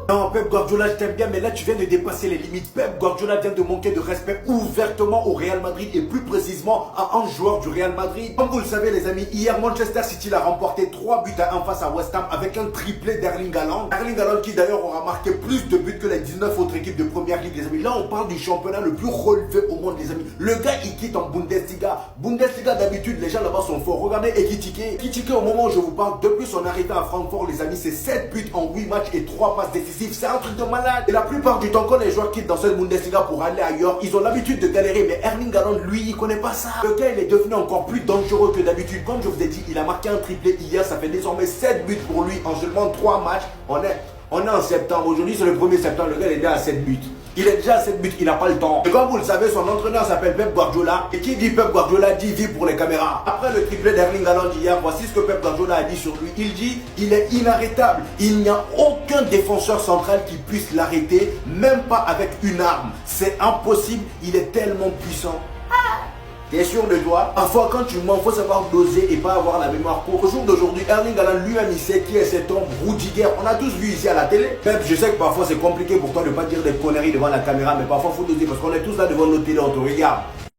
Non, Pep Guardiola, je t'aime bien, mais là tu viens de dépasser les limites. Pep Guardiola vient de manquer de respect ouvertement au Real Madrid et plus précisément à un joueur du Real Madrid. Comme vous le savez les amis, hier Manchester City a remporté 3 buts à 1 face à West Ham avec un triplé d'Erling Haaland. Erling Haaland qui d'ailleurs aura marqué plus de buts que les 19 autres équipes de première ligue les amis. Là on parle du championnat le plus relevé au monde les amis. Le gars il quitte en Bundesliga. Bundesliga d'habitude les gens là-bas sont forts. Regardez Ekitike. Ekitike au moment où je vous parle, depuis son arrivée à Francfort les amis, c'est 7 buts en 8 matchs et 3 passes décisives. C'est un truc de malade. Et la plupart du temps quand les joueurs quittent dans cette Bundesliga pour aller ailleurs, ils ont l'habitude de galérer. Mais Erling Haaland lui il connaît pas ça. Le gars il est devenu encore plus dangereux que d'habitude. Comme je vous ai dit, il a marqué un triplé hier. Ça fait désormais 7 buts pour lui en seulement 3 matchs. On est en septembre. Aujourd'hui c'est le 1er septembre. Le gars il est déjà à 7 buts. Il est déjà à 7 buts, il n'a pas le temps. Et comme vous le savez, son entraîneur s'appelle Pep Guardiola. Et qui dit Pep Guardiola dit vie pour les caméras. Après le triplé d'Erling Haaland hier, voici ce que Pep Guardiola a dit sur lui. Il dit, il est inarrêtable. Il n'y a aucun défenseur central qui puisse l'arrêter, même pas avec une arme. C'est impossible, il est tellement puissant. T'es sûr de toi? Parfois quand tu mens, il faut savoir doser et pas avoir la mémoire courte. Au jour d'aujourd'hui, Erling Haaland lui-même il sait qui est cet homme Rudiger. On a tous vu ici à la télé. Même je sais que parfois c'est compliqué pour toi de ne pas dire des conneries devant la caméra, mais parfois il faut doser parce qu'on est tous là devant nos télé, on te regarde.